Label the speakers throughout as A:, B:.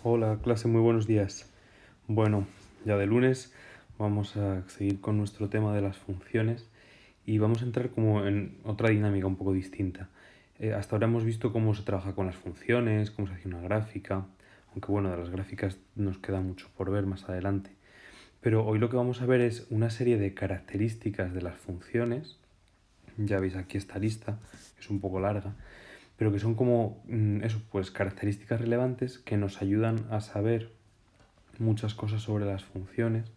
A: Hola, clase, muy buenos días. Bueno, ya de lunes vamos a seguir con nuestro tema de las funciones y vamos a entrar como en otra dinámica un poco distinta. Hasta ahora hemos visto cómo se trabaja con las funciones, cómo se hace una gráfica, aunque bueno, de las gráficas nos queda mucho por ver más adelante. Pero hoy lo que vamos a ver es una serie de características de las funciones. Ya veis aquí esta lista, es un poco larga, pero que son como eso, pues características relevantes que nos ayudan a saber muchas cosas sobre las funciones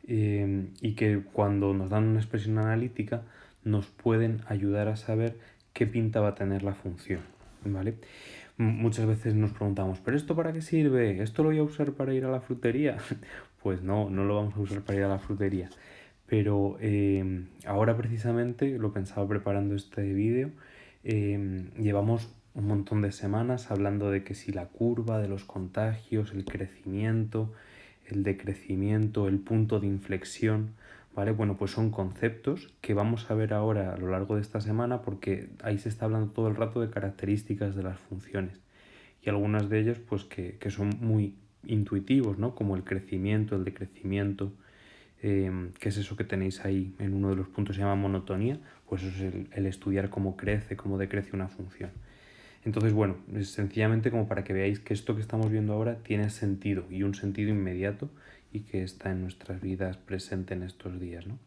A: y que cuando nos dan una expresión analítica nos pueden ayudar a saber qué pinta va a tener la función, ¿vale? Muchas veces nos preguntamos, ¿pero esto para qué sirve? ¿Esto lo voy a usar para ir a la frutería? Pues no, no lo vamos a usar para ir a la frutería. Pero ahora precisamente lo pensaba preparando este vídeo. Llevamos un montón de semanas hablando de que si la curva de los contagios, el crecimiento, el decrecimiento, el punto de inflexión, ¿vale? Bueno, pues son conceptos que vamos a ver ahora a lo largo de esta semana porque ahí se está hablando todo el rato de características de las funciones y algunas de ellas pues que son muy intuitivos, ¿no? Como el crecimiento, el decrecimiento, que es eso que tenéis ahí en uno de los puntos, se llama monotonía, pues eso es el estudiar cómo crece, cómo decrece una función. Entonces, bueno, es sencillamente como para que veáis que esto que estamos viendo ahora tiene sentido y un sentido inmediato y que está en nuestras vidas presente en estos días, ¿no?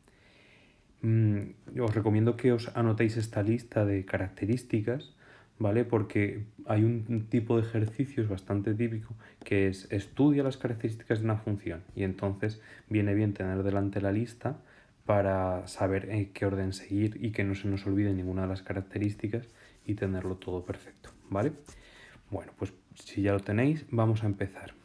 A: Os recomiendo que os anotéis esta lista de características, ¿vale? Porque hay un tipo de ejercicios bastante típico que es estudia las características de una función y entonces viene bien tener delante la lista para saber en qué orden seguir y que no se nos olvide ninguna de las características y tenerlo todo perfecto, ¿vale? Bueno, pues si ya lo tenéis, vamos a empezar.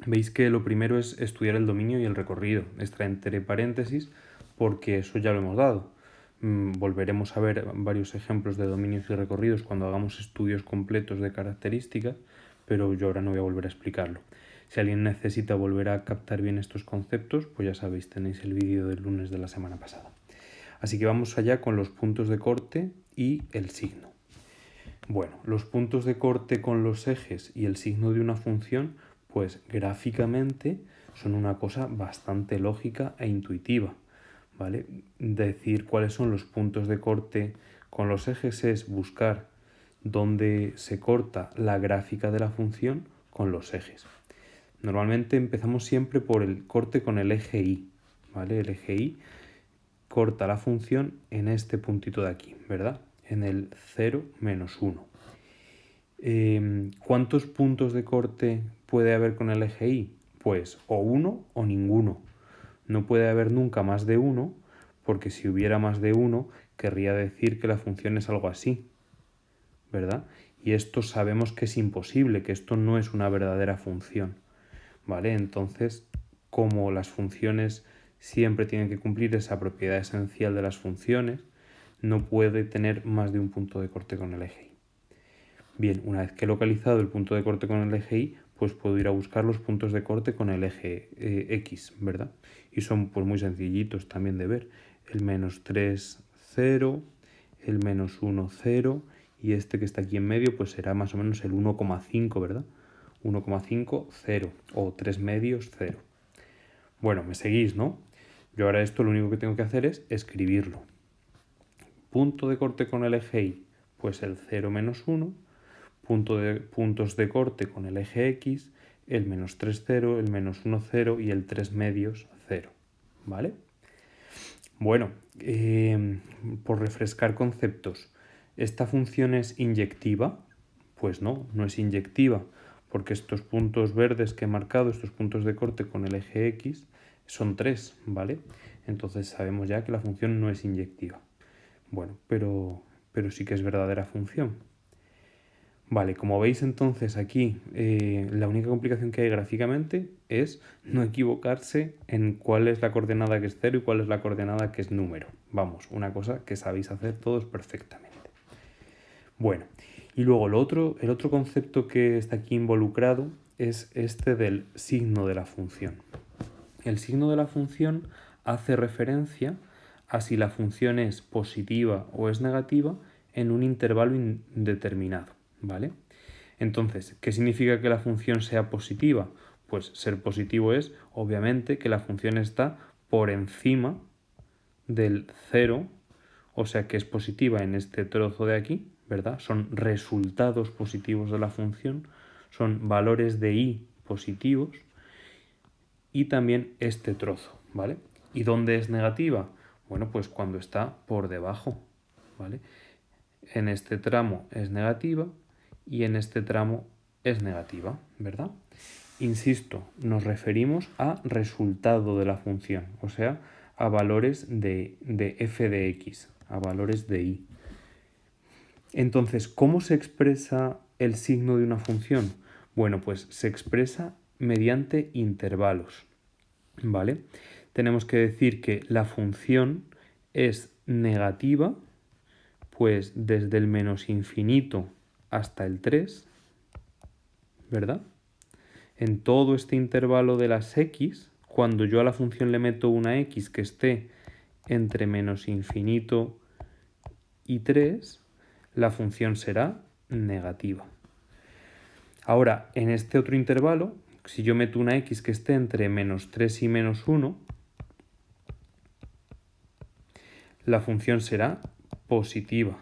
A: Veis que lo primero es estudiar el dominio y el recorrido, extra entre paréntesis, porque eso ya lo hemos dado. Volveremos a ver varios ejemplos de dominios y recorridos cuando hagamos estudios completos de características, pero yo ahora no voy a volver a explicarlo. Si alguien necesita volver a captar bien estos conceptos, pues ya sabéis, tenéis el vídeo del lunes de la semana pasada. Así que vamos allá con los puntos de corte y el signo. Bueno, los puntos de corte con los ejes y el signo de una función, pues gráficamente son una cosa bastante lógica e intuitiva, ¿vale? Decir cuáles son los puntos de corte con los ejes es buscar dónde se corta la gráfica de la función con los ejes. Normalmente empezamos siempre por el corte con el eje y, ¿vale? El eje y corta la función en este puntito de aquí, ¿verdad? En el 0, -1. ¿Cuántos puntos de corte puede haber con el eje y? Pues o uno o ninguno. No puede haber nunca más de uno, porque si hubiera más de uno, querría decir que la función es algo así, ¿verdad? Y esto sabemos que es imposible, que esto no es una verdadera función, ¿vale? Entonces, como las funciones siempre tienen que cumplir esa propiedad esencial de las funciones, no puede tener más de un punto de corte con el eje y. Bien, una vez que he localizado el punto de corte con el eje y, pues puedo ir a buscar los puntos de corte con el eje X, ¿verdad? Y son pues muy sencillitos también de ver. El -3, 0, el -1, 0, y este que está aquí en medio pues será más o menos el 1,5, ¿verdad? 1,5, 0, o 3 medios, 0. Bueno, me seguís, ¿no? Yo ahora esto lo único que tengo que hacer es escribirlo. Punto de corte con el eje Y, pues el 0 menos 1. Puntos de corte con el eje X, el -3, 0, el -1, 0 y el 3 medios, 0. ¿Vale? Bueno, por refrescar conceptos, ¿esta función es inyectiva? Pues no, no es inyectiva, porque estos puntos verdes que he marcado, estos puntos de corte con el eje X, son 3, ¿vale? Entonces sabemos ya que la función no es inyectiva. Bueno, pero sí que es verdadera función. Vale, como veis entonces aquí la única complicación que hay gráficamente es no equivocarse en cuál es la coordenada que es 0 y cuál es la coordenada que es número. Vamos, una cosa que sabéis hacer todos perfectamente. Bueno, y luego el otro concepto que está aquí involucrado es este del signo de la función. El signo de la función hace referencia a si la función es positiva o es negativa en un intervalo indeterminado, ¿vale? Entonces, ¿qué significa que la función sea positiva? Pues ser positivo es, obviamente, que la función está por encima del 0, o sea que es positiva en este trozo de aquí, ¿verdad? Son resultados positivos de la función, son valores de i positivos, y también este trozo, ¿vale? ¿Y dónde es negativa? Bueno, pues cuando está por debajo, ¿vale? En este tramo es negativa y en este tramo es negativa, ¿verdad? Insisto, nos referimos a resultado de la función, o sea, a valores de f de x, a valores de y. Entonces, ¿cómo se expresa el signo de una función? Bueno, pues se expresa mediante intervalos, ¿vale? Tenemos que decir que la función es negativa, pues desde el menos infinito hasta el 3, ¿verdad? En todo este intervalo de las x, cuando yo a la función le meto una x que esté entre menos infinito y 3, la función será negativa. Ahora, en este otro intervalo, si yo meto una x que esté entre menos 3 y menos 1, la función será positiva.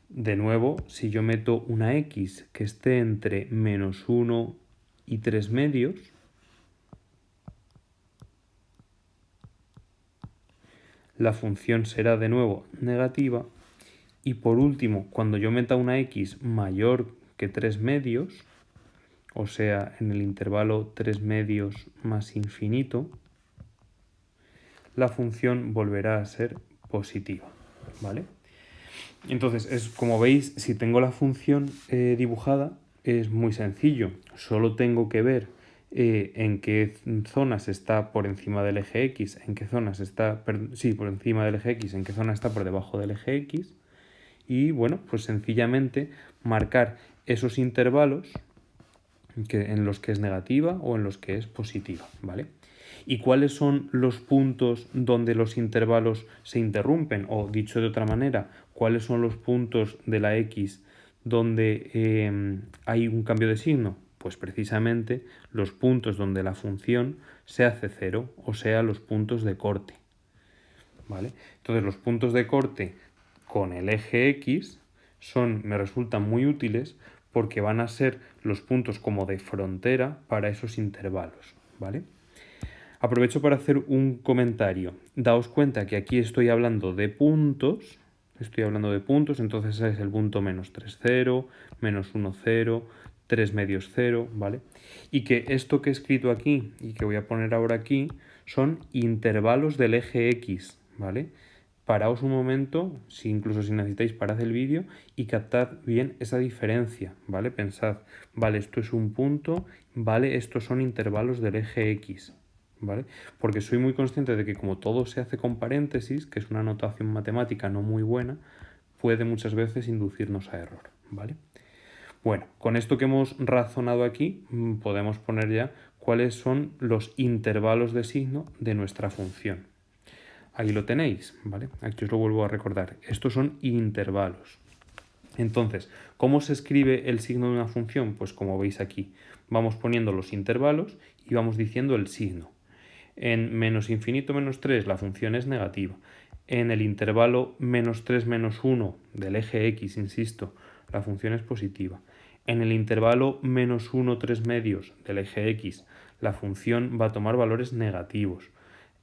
A: De nuevo, si yo meto una x que esté entre menos 1 y 3 medios, la función será de nuevo negativa. Y por último, cuando yo meta una x mayor que 3 medios, o sea, en el intervalo 3 medios más infinito, la función volverá a ser positiva, ¿vale? Entonces, como veis, si tengo la función dibujada, es muy sencillo. Solo tengo que ver en qué zonas está por encima del eje X, en qué zonas está, por encima del eje X, en qué zona está por debajo del eje X. Y bueno, pues sencillamente marcar esos intervalos en los que es negativa o en los que es positiva, ¿vale? ¿Y cuáles son los puntos donde los intervalos se interrumpen? O dicho de otra manera, ¿cuáles son los puntos de la x donde hay un cambio de signo? Pues precisamente los puntos donde la función se hace cero, o sea, los puntos de corte, ¿vale? Entonces los puntos de corte con el eje x me resultan muy útiles porque van a ser los puntos como de frontera para esos intervalos, ¿vale? Aprovecho para hacer un comentario. Daos cuenta que aquí estoy hablando de puntos, entonces es el punto menos 3, 0, menos 1, 0, 3 medios 0, ¿vale? Y que esto que he escrito aquí y que voy a poner ahora aquí son intervalos del eje X, ¿vale? Paraos un momento, incluso si necesitáis, parad el vídeo y captad bien esa diferencia, ¿vale? Pensad, vale, esto es un punto, vale, estos son intervalos del eje X, ¿vale? Porque soy muy consciente de que como todo se hace con paréntesis, que es una notación matemática no muy buena, puede muchas veces inducirnos a error, ¿vale? Bueno, con esto que hemos razonado aquí, podemos poner ya cuáles son los intervalos de signo de nuestra función. Ahí lo tenéis, ¿vale? Aquí os lo vuelvo a recordar. Estos son intervalos. Entonces, ¿cómo se escribe el signo de una función? Pues como veis aquí, vamos poniendo los intervalos y vamos diciendo el signo. En menos infinito menos 3 la función es negativa. En el intervalo menos 3 menos 1 del eje X, insisto, la función es positiva. En el intervalo menos 1 3 medios del eje X, la función va a tomar valores negativos.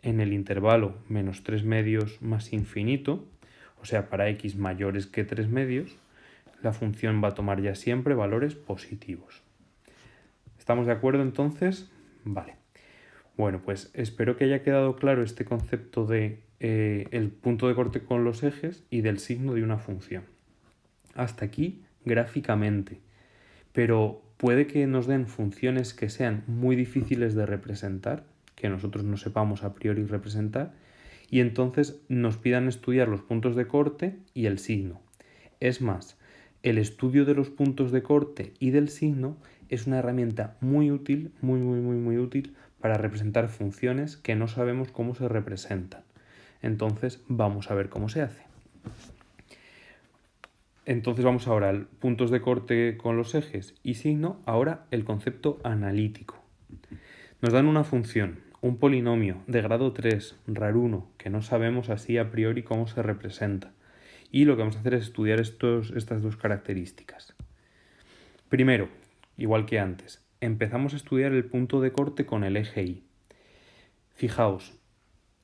A: En el intervalo menos 3 medios más infinito, o sea, para x mayores que 3 medios, la función va a tomar ya siempre valores positivos. ¿Estamos de acuerdo entonces? Vale. Bueno, pues espero que haya quedado claro este concepto de el punto de corte con los ejes y del signo de una función. Hasta aquí gráficamente. Pero puede que nos den funciones que sean muy difíciles de representar, que nosotros no sepamos a priori representar, y entonces nos pidan estudiar los puntos de corte y el signo. Es más, el estudio de los puntos de corte y del signo es una herramienta muy útil, muy útil para representar funciones que no sabemos cómo se representan. Entonces vamos a ver cómo se hace. Entonces vamos ahora al puntos de corte con los ejes y signo, ahora el concepto analítico. Nos dan una función, un polinomio de grado 3, rar1, que no sabemos así a priori cómo se representa. Y lo que vamos a hacer es estudiar estas dos características. Primero, igual que antes, empezamos a estudiar el punto de corte con el eje Y. Fijaos,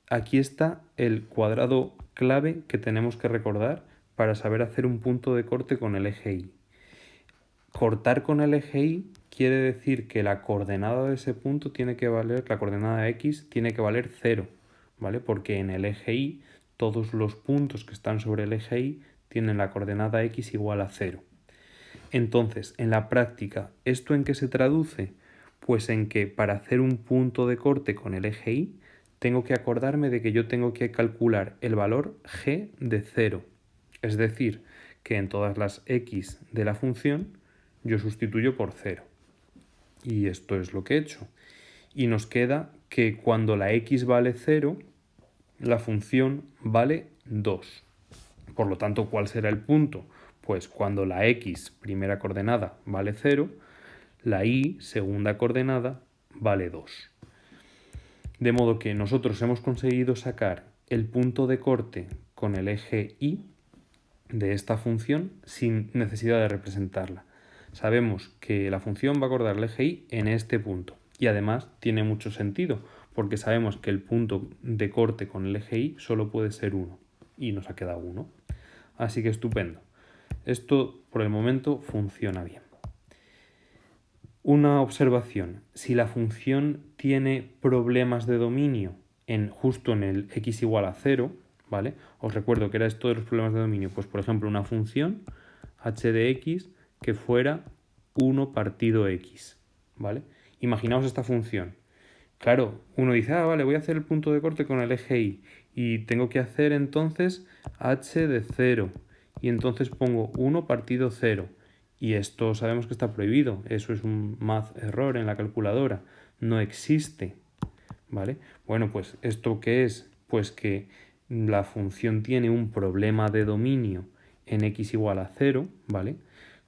A: aquí está el cuadrado clave que tenemos que recordar para saber hacer un punto de corte con el eje Y. Cortar con el eje Y quiere decir que la coordenada de ese punto tiene que valer, la coordenada X tiene que valer 0, ¿vale? Porque en el eje Y todos los puntos que están sobre el eje Y tienen la coordenada X igual a 0. Entonces, en la práctica, ¿esto en qué se traduce? Pues en que para hacer un punto de corte con el eje Y, tengo que acordarme de que yo tengo que calcular el valor g de 0. Es decir, que en todas las x de la función, yo sustituyo por 0. Y esto es lo que he hecho. Y nos queda que cuando la x vale 0, la función vale 2. Por lo tanto, ¿cuál será el punto? Pues cuando la x, primera coordenada, vale 0, la y, segunda coordenada, vale 2. De modo que nosotros hemos conseguido sacar el punto de corte con el eje y de esta función sin necesidad de representarla. Sabemos que la función va a acordar el eje y en este punto. Y además tiene mucho sentido, porque sabemos que el punto de corte con el eje y solo puede ser 1. Y nos ha quedado 1. Así que estupendo. Esto por el momento funciona bien. Una observación. Si la función tiene problemas de dominio justo en el x igual a 0, ¿vale? Os recuerdo que era esto de los problemas de dominio. Pues por ejemplo una función h de x que fuera 1 partido x, ¿vale? Imaginaos esta función. Claro, uno dice, vale, voy a hacer el punto de corte con el eje y tengo que hacer entonces h de 0 y entonces pongo 1 partido 0 y esto sabemos que está prohibido, eso es un math error en la calculadora, no existe, ¿vale? Bueno, pues ¿esto qué es? Pues que la función tiene un problema de dominio en x igual a 0, ¿vale?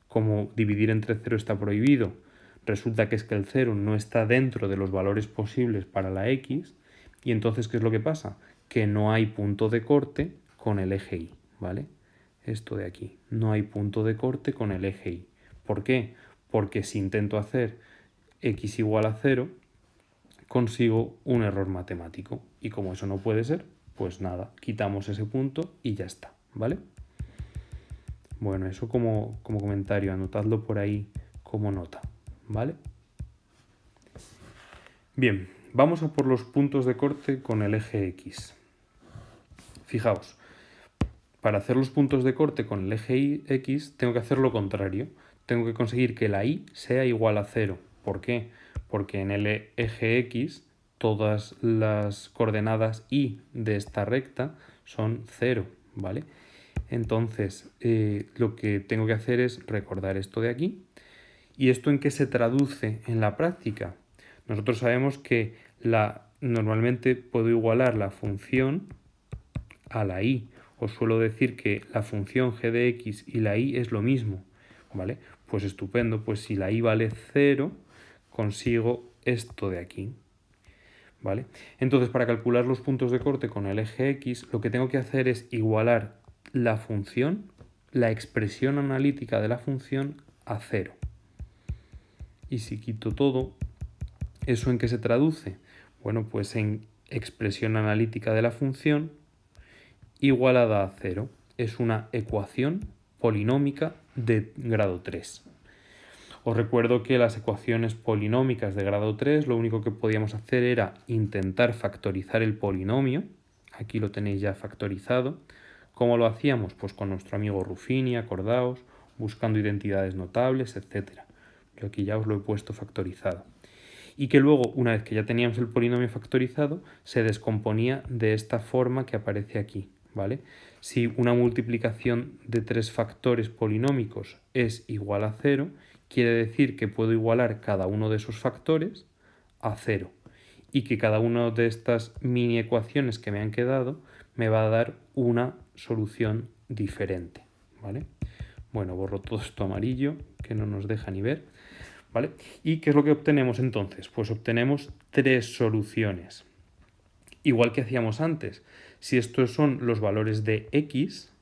A: Como dividir entre 0 está prohibido, resulta que es que el 0 no está dentro de los valores posibles para la x, y entonces, ¿qué es lo que pasa? Que no hay punto de corte con el eje y, ¿vale? Esto de aquí, no hay punto de corte con el eje y. ¿Por qué? Porque si intento hacer x igual a 0, consigo un error matemático, y como eso no puede ser, pues nada, quitamos ese punto y ya está, ¿vale? Bueno, eso como comentario, anotadlo por ahí como nota, ¿vale? Bien, vamos a por los puntos de corte con el eje X. Fijaos, para hacer los puntos de corte con el eje X tengo que hacer lo contrario. Tengo que conseguir que la y sea igual a 0. ¿Por qué? Porque en el eje X todas las coordenadas y de esta recta son 0, ¿vale? Entonces, lo que tengo que hacer es recordar esto de aquí. ¿Y esto en qué se traduce en la práctica? Nosotros sabemos que normalmente puedo igualar la función a la y. Os suelo decir que la función g de x y la y es lo mismo, ¿vale? Pues estupendo, pues si la y vale 0, consigo esto de aquí, ¿vale? Entonces, para calcular los puntos de corte con el eje x, lo que tengo que hacer es igualar la función, la expresión analítica de la función, a 0. Y si quito todo, ¿eso en qué se traduce? Bueno, pues en expresión analítica de la función igualada a 0. Es una ecuación polinómica de grado 3. Os recuerdo que las ecuaciones polinómicas de grado 3 lo único que podíamos hacer era intentar factorizar el polinomio. Aquí lo tenéis ya factorizado. ¿Cómo lo hacíamos? Pues con nuestro amigo Ruffini, acordaos, buscando identidades notables, etc. Yo aquí ya os lo he puesto factorizado. Y que luego, una vez que ya teníamos el polinomio factorizado, se descomponía de esta forma que aparece aquí, ¿vale? Si una multiplicación de 3 factores polinómicos es igual a 0, quiere decir que puedo igualar cada uno de esos factores a 0 y que cada una de estas mini ecuaciones que me han quedado me va a dar una solución diferente, ¿vale? Bueno, borro todo esto amarillo, que no nos deja ni ver, ¿vale? ¿Y qué es lo que obtenemos entonces? Pues obtenemos 3 soluciones. Igual que hacíamos antes, si estos son los valores de x,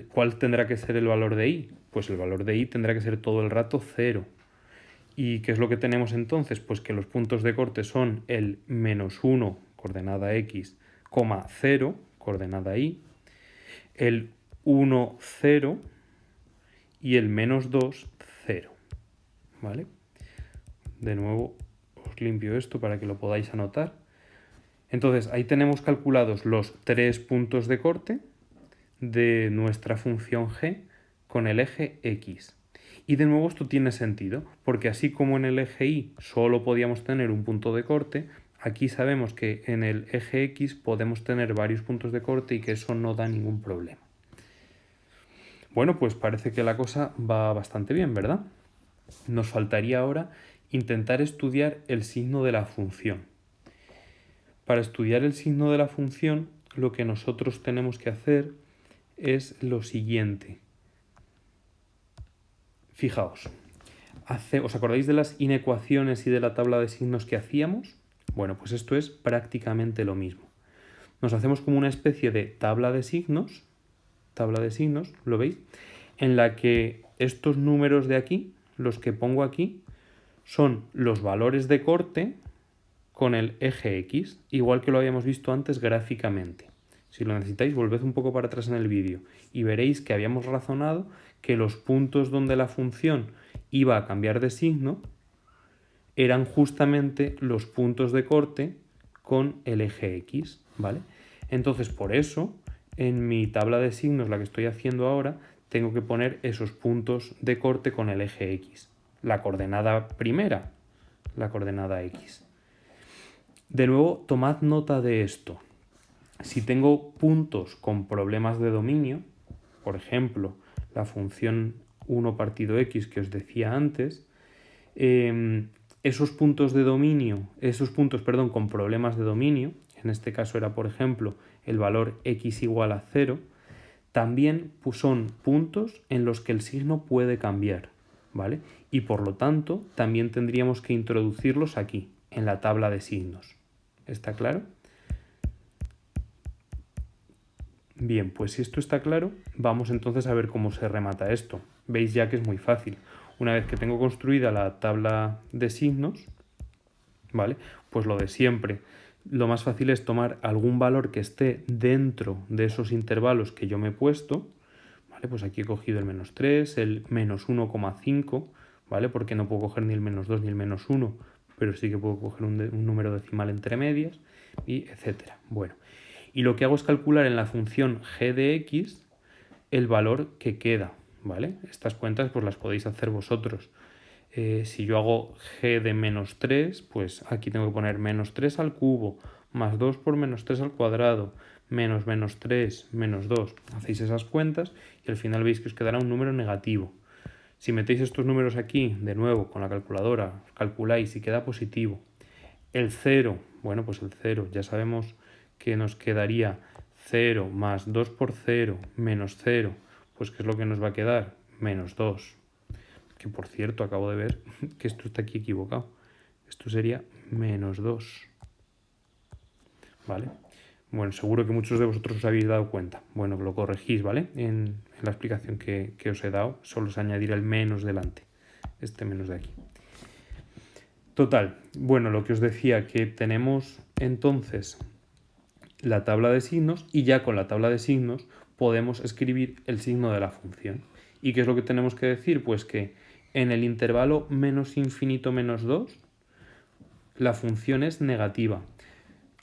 A: ¿cuál tendrá que ser el valor de y? Pues el valor de y tendrá que ser todo el rato 0. ¿Y qué es lo que tenemos entonces? Pues que los puntos de corte son el -1, coordenada x, 0, coordenada y, el 1, 0 y el -2, 0. ¿Vale? De nuevo os limpio esto para que lo podáis anotar. Entonces ahí tenemos calculados los 3 puntos de corte de nuestra función g con el eje x. Y de nuevo esto tiene sentido, porque así como en el eje y solo podíamos tener un punto de corte, aquí sabemos que en el eje x podemos tener varios puntos de corte y que eso no da ningún problema. Bueno, pues parece que la cosa va bastante bien, ¿verdad? Nos faltaría ahora intentar estudiar el signo de la función. Para estudiar el signo de la función, lo que nosotros tenemos que hacer es lo siguiente. Fijaos, ¿os acordáis de las inecuaciones y de la tabla de signos que hacíamos? Bueno, pues esto es prácticamente lo mismo. Nos hacemos como una especie de tabla de signos, ¿lo veis? En la que estos números de aquí, los que pongo aquí, son los valores de corte con el eje x, igual que lo habíamos visto antes gráficamente. Si lo necesitáis, volved un poco para atrás en el vídeo y veréis que habíamos razonado que los puntos donde la función iba a cambiar de signo eran justamente los puntos de corte con el eje x, ¿vale? Entonces, por eso, en mi tabla de signos, la que estoy haciendo ahora, tengo que poner esos puntos de corte con el eje x. La coordenada primera, la coordenada x. De nuevo, tomad nota de esto. Si tengo puntos con problemas de dominio, por ejemplo, la función 1 partido x que os decía antes, esos puntos con problemas de dominio, en este caso era, por ejemplo, el valor x igual a 0, también son puntos en los que el signo puede cambiar, ¿vale? Y por lo tanto, también tendríamos que introducirlos aquí, en la tabla de signos. ¿Está claro? Bien, pues si esto está claro, vamos entonces a ver cómo se remata esto. Veis ya que es muy fácil. Una vez que tengo construida la tabla de signos, ¿vale? Pues lo de siempre. Lo más fácil es tomar algún valor que esté dentro de esos intervalos que yo me he puesto, ¿vale? Pues aquí he cogido el -3, el -1,5, ¿vale? Porque no puedo coger ni el -2 ni el -1, pero sí que puedo coger un número decimal entre medias, y etcétera. Bueno, y lo que hago es calcular en la función g de x el valor que queda, ¿vale? Estas cuentas pues las podéis hacer vosotros. Si yo hago g de -3, pues aquí tengo que poner -3 al cubo, más 2 por -3 al cuadrado, menos -3, menos 2. Hacéis esas cuentas y al final veis que os quedará un número negativo. Si metéis estos números aquí, de nuevo, con la calculadora, calculáis y queda positivo. El 0, bueno, pues el 0, ya sabemos que nos quedaría 0 más 2 por 0 menos 0, pues ¿qué es lo que nos va a quedar? Menos 2. Que por cierto, acabo de ver que esto está aquí equivocado. Esto sería menos 2. ¿Vale? Bueno, seguro que muchos de vosotros os habéis dado cuenta. Bueno, lo corregís, ¿vale? En la explicación que os he dado, solo es añadir el menos delante. Este menos de aquí. Total, bueno, lo que os decía, que tenemos entonces la tabla de signos y ya con la tabla de signos podemos escribir el signo de la función. ¿Y qué es lo que tenemos que decir? Pues que en el intervalo menos infinito menos 2 la función es negativa.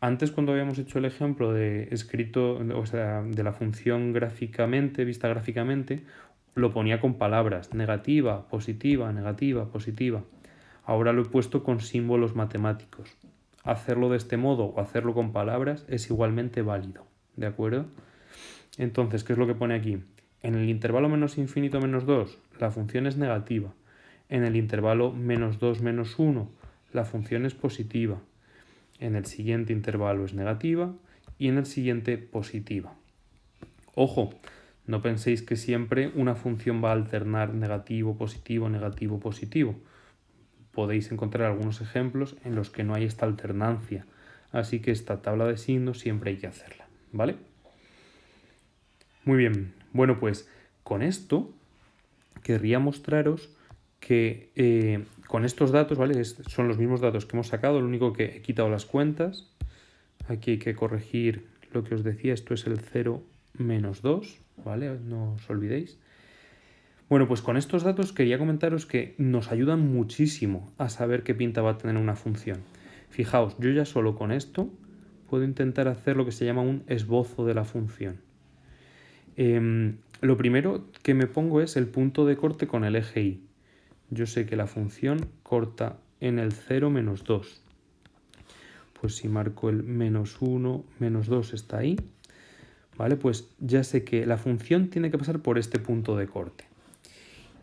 A: Antes, cuando habíamos hecho el ejemplo de de la función vista gráficamente, lo ponía con palabras, negativa, positiva, negativa, positiva. Ahora lo he puesto con símbolos matemáticos. Hacerlo de este modo o hacerlo con palabras es igualmente válido, ¿de acuerdo? Entonces, ¿qué es lo que pone aquí? En el intervalo menos infinito menos 2, la función es negativa. En el intervalo menos 2 menos 1, la función es positiva. En el siguiente intervalo es negativa y en el siguiente positiva. Ojo, No penséis que siempre una función va a alternar negativo, positivo, negativo, positivo. Podéis encontrar algunos ejemplos en los que no hay esta alternancia. Así que esta tabla de signos siempre hay que hacerla, ¿vale? Muy bien. Bueno, pues con esto querría mostraros que con estos datos, ¿vale? Son los mismos datos que hemos sacado, lo único que he quitado las cuentas. Aquí hay que corregir lo que os decía, esto es el 0 menos 2, ¿vale? No os olvidéis. Bueno, pues con estos datos quería comentaros que nos ayudan muchísimo a saber qué pinta va a tener una función. Fijaos, yo ya solo con esto puedo intentar hacer lo que se llama un esbozo de la función. Lo primero que me pongo es el punto de corte con el eje y. Yo sé que la función corta en el 0 menos 2. Pues si marco el menos 1, menos 2 está ahí, ¿vale? Pues ya sé que la función tiene que pasar por este punto de corte.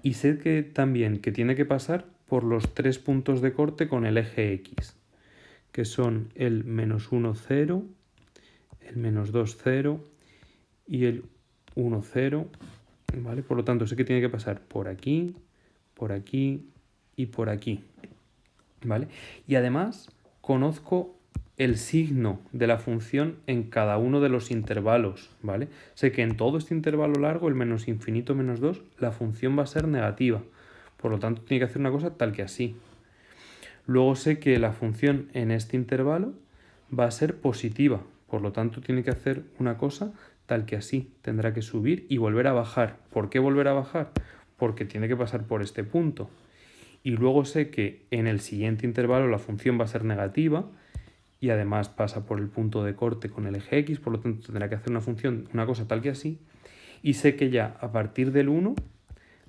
A: Y sé que también que tiene que pasar por los 3 puntos de corte con el eje X, que son el menos 1, 0, el menos 2, 0 y el 1, 0, ¿vale? Por lo tanto, sé que tiene que pasar por aquí y por aquí, ¿vale? Y además conozco el signo de la función en cada uno de los intervalos, ¿vale? Sé que en todo este intervalo largo, el menos infinito menos 2, la función va a ser negativa. Por lo tanto, tiene que hacer una cosa tal que así. Luego sé que la función en este intervalo va a ser positiva. Por lo tanto, tiene que hacer una cosa tal que así. Tendrá que subir y volver a bajar. ¿Por qué volver a bajar? Porque tiene que pasar por este punto. Y luego sé que en el siguiente intervalo la función va a ser negativa y además pasa por el punto de corte con el eje X, por lo tanto tendrá que hacer una cosa tal que así. Y sé que ya a partir del 1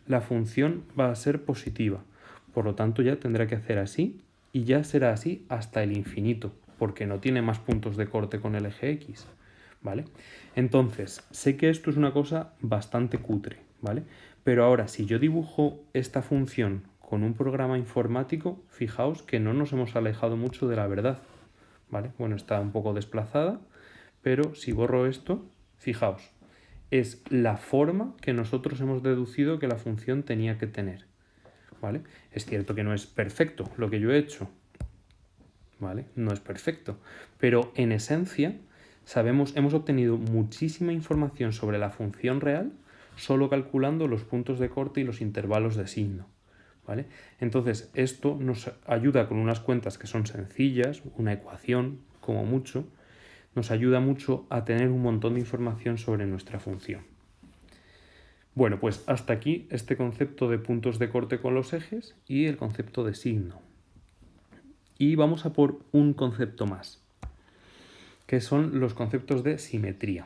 A: la función va a ser positiva. Por lo tanto ya tendrá que hacer así y ya será así hasta el infinito, porque no tiene más puntos de corte con el eje X, ¿vale? Entonces, sé que esto es una cosa bastante cutre, ¿vale? Pero ahora, si yo dibujo esta función con un programa informático, fijaos que no nos hemos alejado mucho de la verdad, ¿vale? Bueno, está un poco desplazada, pero si borro esto, fijaos, es la forma que nosotros hemos deducido que la función tenía que tener, ¿vale? Es cierto que no es perfecto lo que yo he hecho, ¿vale? No es perfecto, pero en esencia hemos obtenido muchísima información sobre la función real solo calculando los puntos de corte y los intervalos de signo, ¿vale? Entonces esto nos ayuda con unas cuentas que son sencillas, una ecuación como mucho, nos ayuda mucho a tener un montón de información sobre nuestra función. Bueno, pues hasta aquí este concepto de puntos de corte con los ejes y el concepto de signo. Y vamos a por un concepto más, que son los conceptos de simetría.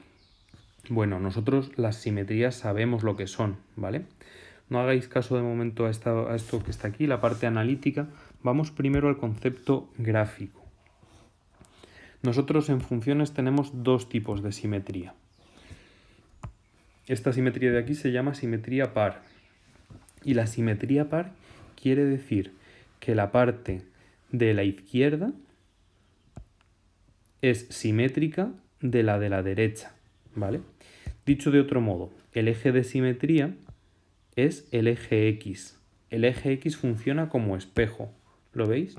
A: Bueno, nosotros las simetrías sabemos lo que son, ¿vale? No hagáis caso de momento a esto que está aquí, la parte analítica. Vamos primero al concepto gráfico. Nosotros en funciones tenemos dos tipos de simetría. Esta simetría de aquí se llama simetría par. Y la simetría par quiere decir que la parte de la izquierda es simétrica de la derecha, ¿vale? Dicho de otro modo, el eje de simetría es el eje X. El eje X funciona como espejo, ¿lo veis?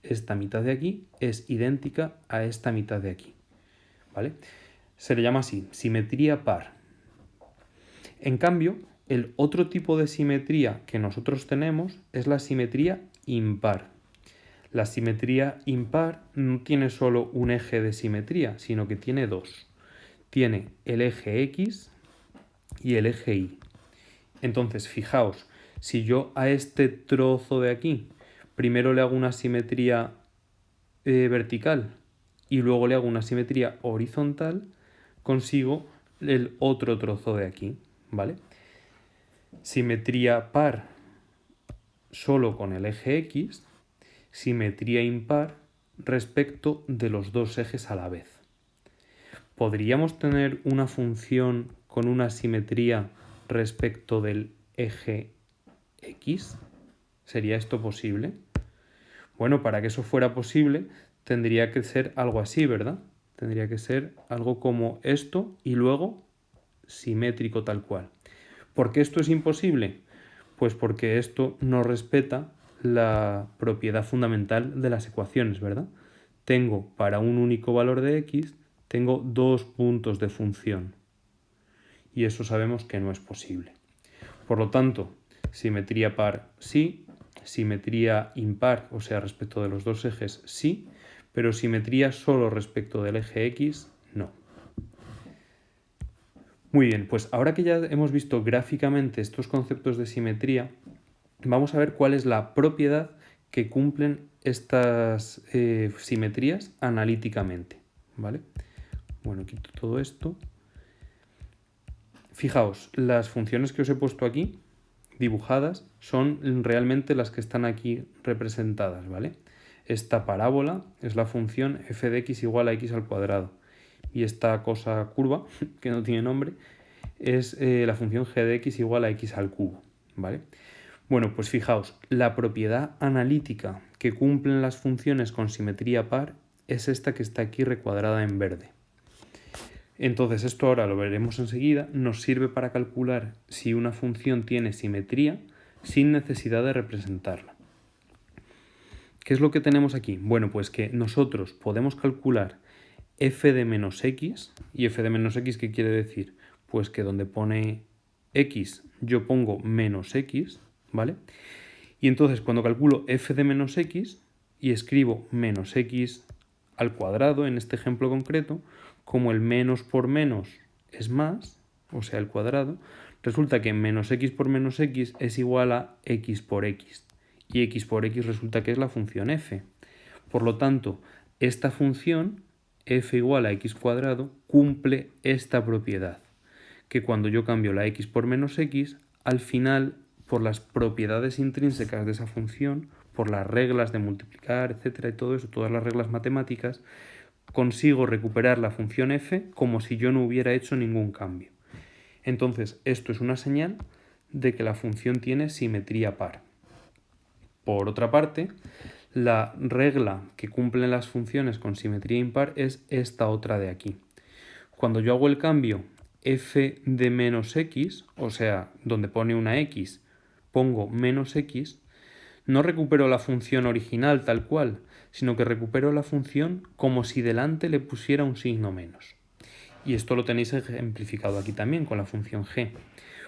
A: Esta mitad de aquí es idéntica a esta mitad de aquí, ¿vale? Se le llama así, simetría par. En cambio, el otro tipo de simetría que nosotros tenemos es la simetría impar. La simetría impar no tiene solo un eje de simetría, sino que tiene dos. Tiene el eje X y el eje Y. Entonces, fijaos, si yo a este trozo de aquí primero le hago una simetría vertical y luego le hago una simetría horizontal, consigo el otro trozo de aquí, ¿vale? Simetría par solo con el eje X, simetría impar respecto de los dos ejes a la vez. ¿Podríamos tener una función con una simetría respecto del eje X? ¿Sería esto posible? Bueno, para que eso fuera posible tendría que ser algo así, ¿verdad? Tendría que ser algo como esto y luego simétrico tal cual. ¿Por qué esto es imposible? Pues porque esto no respeta la propiedad fundamental de las ecuaciones, ¿verdad? Tengo para un único valor de x, tengo dos puntos de función. Y eso sabemos que no es posible. Por lo tanto, simetría par sí, simetría impar, o sea, respecto de los dos ejes sí, pero simetría solo respecto del eje x no. Muy bien, pues ahora que ya hemos visto gráficamente estos conceptos de simetría, vamos a ver cuál es la propiedad que cumplen estas simetrías analíticamente, ¿vale? Bueno, quito todo esto. Fijaos, las funciones que os he puesto aquí, dibujadas, son realmente las que están aquí representadas, ¿vale? Esta parábola es la función f de x igual a x al cuadrado. Y esta cosa curva, que no tiene nombre, es la función g de x igual a x al cubo, ¿vale? Bueno, pues fijaos, la propiedad analítica que cumplen las funciones con simetría par es esta que está aquí recuadrada en verde. Entonces, esto ahora lo veremos enseguida, nos sirve para calcular si una función tiene simetría sin necesidad de representarla. ¿Qué es lo que tenemos aquí? Bueno, pues que nosotros podemos calcular f de menos x, y f de menos x, ¿qué quiere decir? Pues que donde pone x yo pongo menos x, ¿vale? Y entonces cuando calculo f de menos x y escribo menos x al cuadrado en este ejemplo concreto, como el menos por menos es más, o sea, el cuadrado, resulta que menos x por menos x es igual a x por x. Y x por x resulta que es la función f. Por lo tanto, esta función, f igual a x cuadrado, cumple esta propiedad. Que cuando yo cambio la x por menos x, al final, por las propiedades intrínsecas de esa función, por las reglas de multiplicar, etcétera, y todo eso, todas las reglas matemáticas, consigo recuperar la función f como si yo no hubiera hecho ningún cambio. Entonces, esto es una señal de que la función tiene simetría par. Por otra parte, la regla que cumplen las funciones con simetría impar es esta otra de aquí. Cuando yo hago el cambio f de menos x, o sea, donde pone una x, pongo menos x, no recupero la función original tal cual, sino que recupero la función como si delante le pusiera un signo menos. Y esto lo tenéis ejemplificado aquí también con la función g.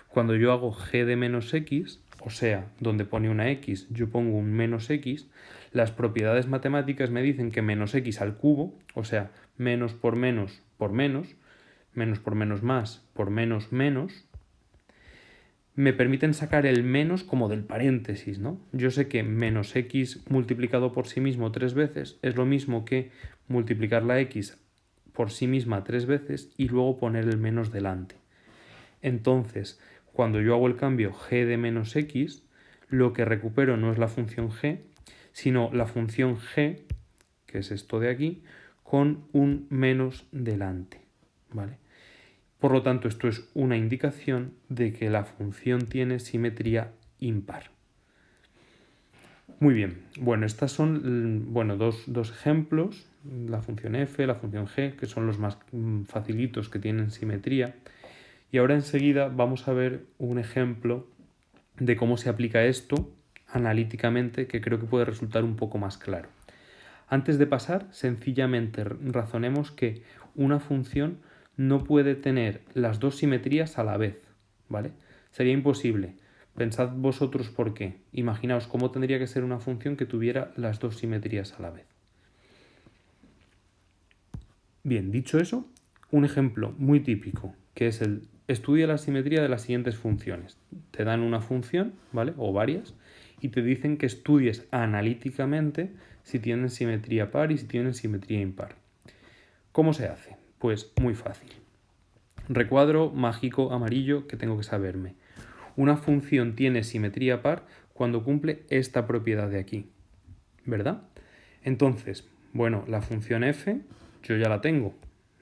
A: Cuando yo hago g de menos x, o sea, donde pone una x yo pongo un menos x, las propiedades matemáticas me dicen que menos x al cubo, o sea, menos por menos, menos por menos más, por menos menos, me permiten sacar el menos como del paréntesis, ¿no? Yo sé que menos x multiplicado por sí mismo 3 veces es lo mismo que multiplicar la x por sí misma 3 veces y luego poner el menos delante. Entonces, cuando yo hago el cambio g de menos x, lo que recupero no es la función g, sino la función g, que es esto de aquí, con un menos delante, ¿vale? Por lo tanto, esto es una indicación de que la función tiene simetría impar. Muy bien, bueno, estas son dos ejemplos, la función f, la función g, que son los más facilitos que tienen simetría. Y ahora enseguida vamos a ver un ejemplo de cómo se aplica esto analíticamente, que creo que puede resultar un poco más claro. Antes de pasar, sencillamente razonemos que una función no puede tener las dos simetrías a la vez, ¿vale? Sería imposible. Pensad vosotros por qué. Imaginaos cómo tendría que ser una función que tuviera las dos simetrías a la vez. Bien, dicho eso, un ejemplo muy típico, que es el estudia la simetría de las siguientes funciones. Te dan una función, ¿vale? O varias, y te dicen que estudies analíticamente si tienen simetría par y si tienen simetría impar. ¿Cómo se hace? Pues muy fácil. Recuadro mágico amarillo que tengo que saberme. Una función tiene simetría par cuando cumple esta propiedad de aquí, ¿verdad? Entonces, bueno, la función f yo ya la tengo,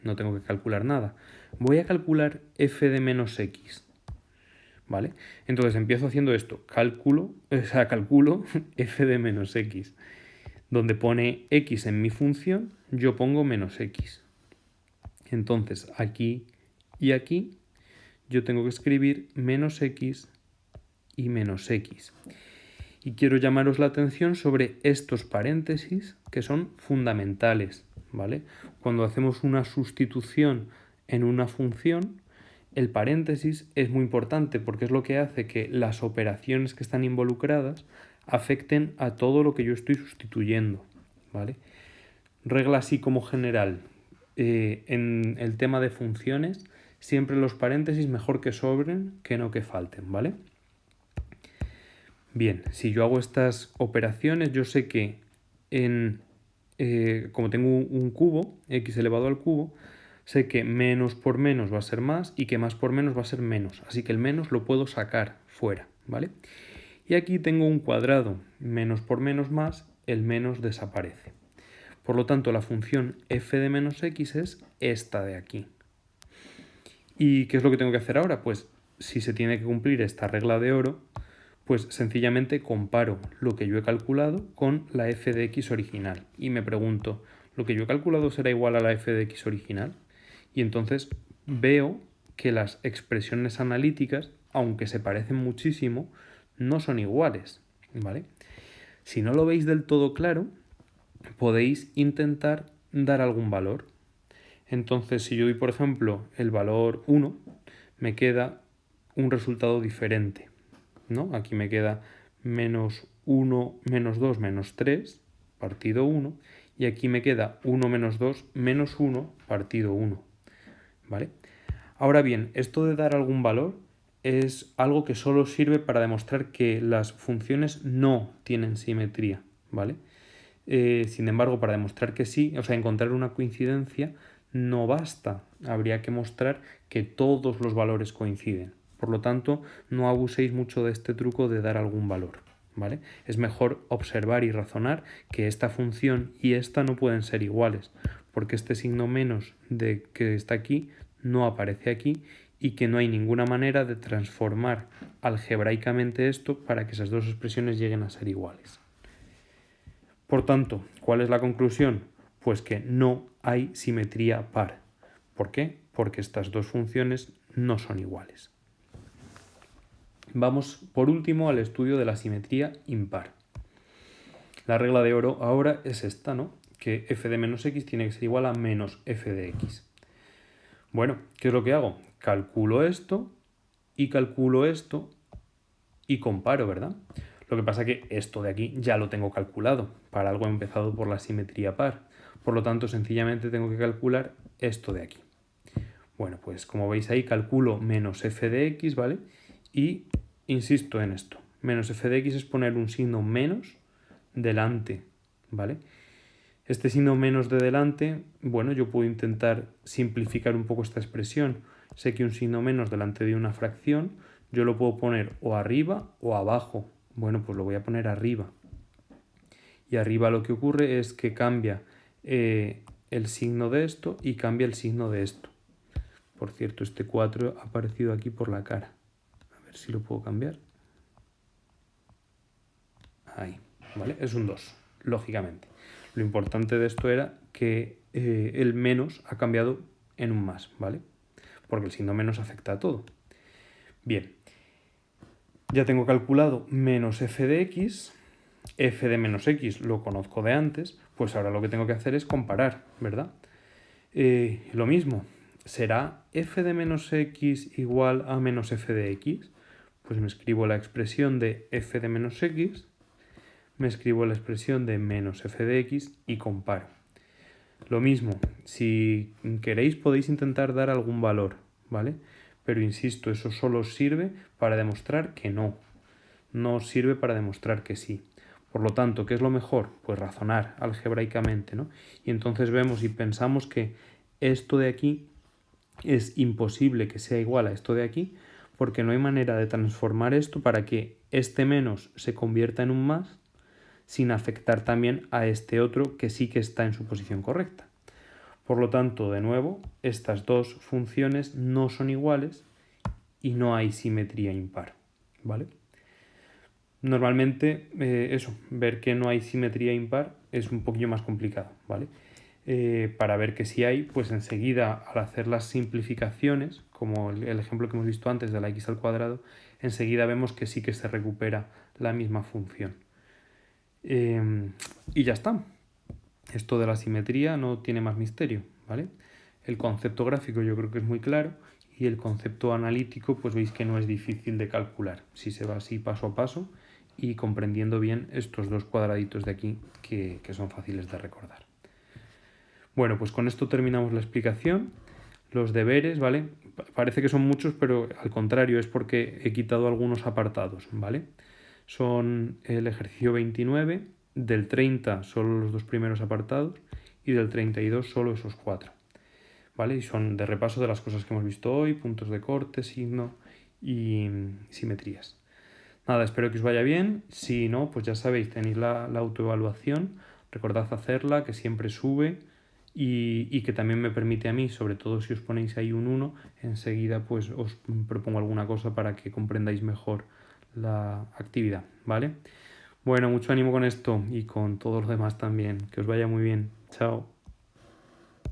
A: no tengo que calcular nada. Voy a calcular f de menos x, ¿vale? Entonces empiezo haciendo esto, calculo f de menos x. Donde pone x en mi función, yo pongo menos x. Entonces, aquí y aquí yo tengo que escribir menos x y menos x. Y quiero llamaros la atención sobre estos paréntesis que son fundamentales, ¿vale? Cuando hacemos una sustitución en una función, el paréntesis es muy importante porque es lo que hace que las operaciones que están involucradas afecten a todo lo que yo estoy sustituyendo, ¿vale? Regla así como general, en el tema de funciones, siempre los paréntesis mejor que sobren que no que falten, ¿vale? Bien, si yo hago estas operaciones, yo sé que como tengo un cubo, x elevado al cubo, sé que menos por menos va a ser más y que más por menos va a ser menos. Así que el menos lo puedo sacar fuera, ¿vale? Y aquí tengo un cuadrado, menos por menos más, el menos desaparece. Por lo tanto, la función f de menos x es esta de aquí. ¿Y qué es lo que tengo que hacer ahora? Pues si se tiene que cumplir esta regla de oro, pues sencillamente comparo lo que yo he calculado con la f de x original. Y me pregunto, ¿lo que yo he calculado será igual a la f de x original? Y entonces veo que las expresiones analíticas, aunque se parecen muchísimo, no son iguales, ¿vale? Si no lo veis del todo claro, podéis intentar dar algún valor. Entonces, si yo doy, por ejemplo, el valor 1, me queda un resultado diferente, ¿no? Aquí me queda menos 1, menos 2, menos 3, partido 1, y aquí me queda 1 menos 2, menos 1, partido 1, ¿vale? Ahora bien, esto de dar algún valor es algo que solo sirve para demostrar que las funciones no tienen simetría, ¿vale? Sin embargo, para demostrar que sí, o sea, encontrar una coincidencia, no basta. Habría que mostrar que todos los valores coinciden. Por lo tanto, no abuséis mucho de este truco de dar algún valor, ¿vale? Es mejor observar y razonar que esta función y esta no pueden ser iguales, porque este signo menos de que está aquí no aparece aquí y que no hay ninguna manera de transformar algebraicamente esto para que esas dos expresiones lleguen a ser iguales. Por tanto, ¿cuál es la conclusión? Pues que no hay simetría par. ¿Por qué? Porque estas dos funciones no son iguales. Vamos por último al estudio de la simetría impar. La regla de oro ahora es esta, ¿no? Que f de menos x tiene que ser igual a menos f de x. Bueno, ¿qué es lo que hago? Calculo esto y comparo, ¿verdad? Lo que pasa es que esto de aquí ya lo tengo calculado. Para algo he empezado por la simetría par. Por lo tanto, sencillamente tengo que calcular esto de aquí. Bueno, pues como veis ahí calculo menos f de x, ¿vale? Y insisto en esto. Menos f de x es poner un signo menos delante, ¿vale? Este signo menos de delante, bueno, yo puedo intentar simplificar un poco esta expresión. Sé que un signo menos delante de una fracción, yo lo puedo poner o arriba o abajo. Bueno, pues lo voy a poner arriba. Y arriba lo que ocurre es que cambia el signo de esto y cambia el signo de esto. Por cierto, este 4 ha aparecido aquí por la cara. A ver si lo puedo cambiar. Ahí, ¿vale? Es un 2, lógicamente. Lo importante de esto era que el menos ha cambiado en un más, ¿vale? Porque el signo menos afecta a todo. Bien, ya tengo calculado menos f de x. F de menos x lo conozco de antes, pues ahora lo que tengo que hacer es comparar, ¿verdad? Lo mismo, ¿será f de menos x igual a menos f de x? Pues me escribo la expresión de f de menos x, me escribo la expresión de menos f de x y comparo. Lo mismo, si queréis podéis intentar dar algún valor, ¿vale? Pero insisto, eso solo sirve para demostrar que no. No sirve para demostrar que sí. Por lo tanto, ¿qué es lo mejor? Pues razonar algebraicamente, ¿no? Y entonces vemos y pensamos que esto de aquí es imposible que sea igual a esto de aquí, porque no hay manera de transformar esto para que este menos se convierta en un más sin afectar también a este otro que sí que está en su posición correcta. Por lo tanto, de nuevo, estas dos funciones no son iguales y no hay simetría impar, ¿vale? Normalmente, ver que no hay simetría impar es un poquillo más complicado, ¿vale? para ver que si hay, pues enseguida al hacer las simplificaciones, como el ejemplo que hemos visto antes de la x al cuadrado, enseguida vemos que sí que se recupera la misma función. Y ya está. Esto de la simetría no tiene más misterio, ¿vale? El concepto gráfico yo creo que es muy claro y el concepto analítico pues veis que no es difícil de calcular si se va así paso a paso y comprendiendo bien estos dos cuadraditos de aquí que son fáciles de recordar. Bueno, pues con esto terminamos la explicación. Los deberes, ¿vale? Parece que son muchos, pero al contrario, es porque he quitado algunos apartados, ¿vale? Son el ejercicio 29, del 30 solo los dos primeros apartados y del 32 solo esos cuatro, ¿vale? Y son de repaso de las cosas que hemos visto hoy, puntos de corte, signo y simetrías. Nada, espero que os vaya bien. Si no, pues ya sabéis, tenéis la autoevaluación. Recordad hacerla, que siempre sube y que también me permite a mí, sobre todo si os ponéis ahí un 1, enseguida pues os propongo alguna cosa para que comprendáis mejor la actividad, ¿vale? Bueno, mucho ánimo con esto y con todo lo demás también. Que os vaya muy bien. Chao.